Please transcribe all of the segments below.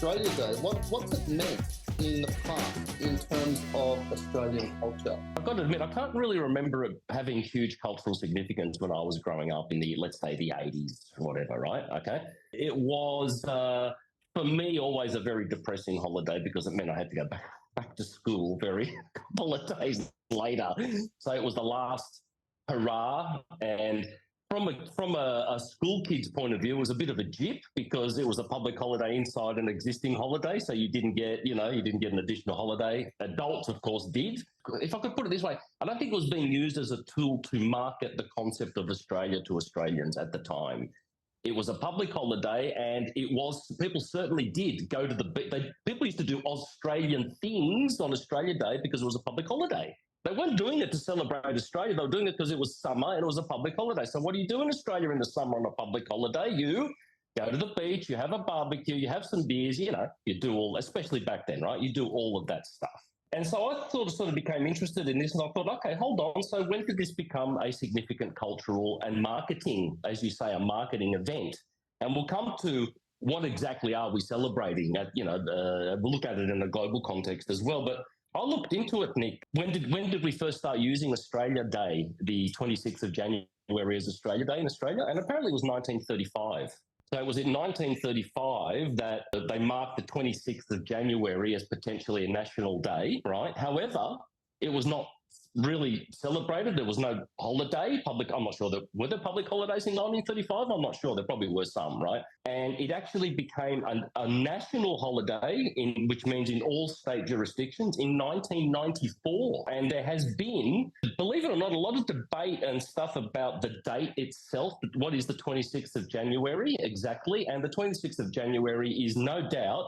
Australia Day, what's it meant in the past in terms of Australian culture? I've got to admit, I can't really remember it having huge cultural significance when I was growing up in the, let's say, the 80s or whatever, right? Okay. It was, for me, always a very depressing holiday because it meant I had to go back to school very couple of days later. So it was the last hurrah. And from a school kid's point of view, it was a bit of a jip because it was a public holiday inside an existing holiday. So you didn't get, you didn't get an additional holiday. Adults, of course, did. If I could put it this way, I don't think it was being used as a tool to market the concept of Australia to Australians at the time. It was a public holiday, and people certainly did go to people used to do Australian things on Australia Day because it was a public holiday. They weren't doing it to celebrate Australia. They were doing it because it was summer and it was a public holiday. So what do you do in Australia in the summer on a public holiday? You go to the beach, you have a barbecue, you have some beers, you do all, especially back then, right? You do all of that stuff. And so I sort of became interested in this, and I thought, okay, hold on. So when did this become a significant cultural and marketing, as you say, a marketing event? And we'll come to what exactly are we celebrating? We'll look at it in a global context as well. But I looked into it, Nick. When did we first start using Australia Day, the 26th of January as Australia Day in Australia? And apparently it was 1935. So it was in 1935 that they marked the 26th of January as potentially a national day, right? However, it was not really celebrated. There was no holiday. I'm not sure were there public holidays in 1935? I'm not sure. There probably were some, right? And it actually became a national holiday, which means in all state jurisdictions, in 1994. And there has been, believe it or not, a lot of debate and stuff about the date itself. What is the 26th of January exactly? And the 26th of January is no doubt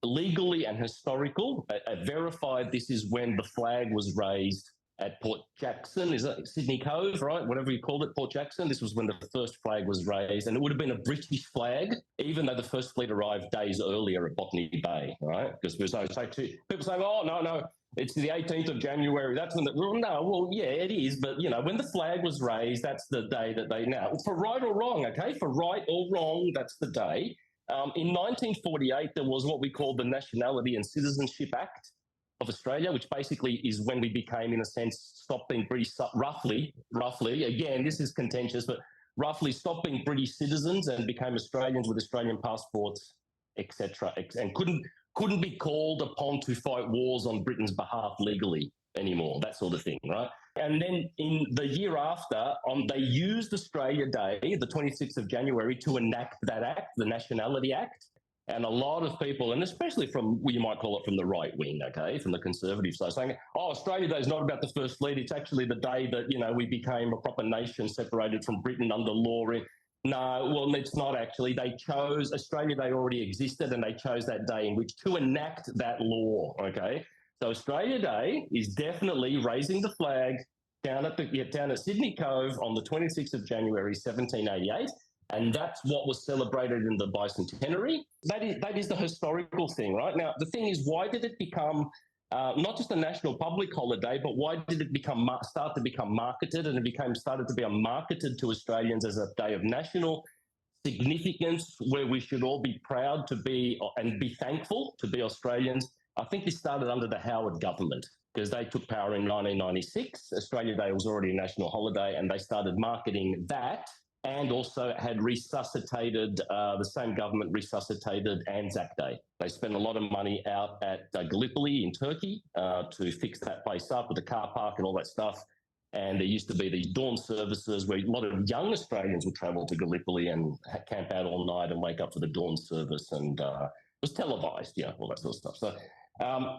legally and historical. Verified, this is when the flag was raised at Port Jackson, is that Sydney Cove, right? Whatever you called it, Port Jackson. This was when the first flag was raised, and it would have been a British flag, even though the first fleet arrived days earlier at Botany Bay, right? Because there's no people saying, "Oh, no, it's the 18th of January." That's when yeah, it is, but when the flag was raised, that's the day that they for right or wrong, okay, for right or wrong, that's the day. In 1948, there was what we call the Nationality and Citizenship Act of Australia, which basically is when we became, in a sense, stopped being British, roughly, again, this is contentious, but roughly stopped being British citizens and became Australians with Australian passports, etc., and couldn't be called upon to fight wars on Britain's behalf legally anymore, that sort of thing, right? And then in the year after, they used Australia Day, the 26th of January, to enact that act, the Nationality Act. And a lot of people, and especially from, you might call it from the right wing, okay, from the conservative side, saying, oh, Australia Day is not about the first fleet. It's actually the day that, we became a proper nation separated from Britain under law. No, well, it's not actually. They chose, Australia Day already existed, and they chose that day in which to enact that law, okay? So Australia Day is definitely raising the flag down at Sydney Cove on the 26th of January, 1788. And that's what was celebrated in the bicentenary. That is the historical thing, right? Now, the thing is, why did it become not just a national public holiday, but why did it start to become marketed, and it started to be marketed to Australians as a day of national significance where we should all be proud to be and be thankful to be Australians? I think this started under the Howard government because they took power in 1996. Australia Day was already a national holiday, and they started marketing that. And also had resuscitated, the same government resuscitated Anzac Day. They spent a lot of money out at Gallipoli in Turkey to fix that place up with the car park and all that stuff. And there used to be these dawn services where a lot of young Australians would travel to Gallipoli and camp out all night and wake up for the dawn service. And it was televised, all that sort of stuff. So,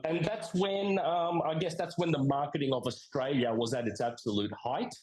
and that's when, I guess that's when the marketing of Australia was at its absolute height.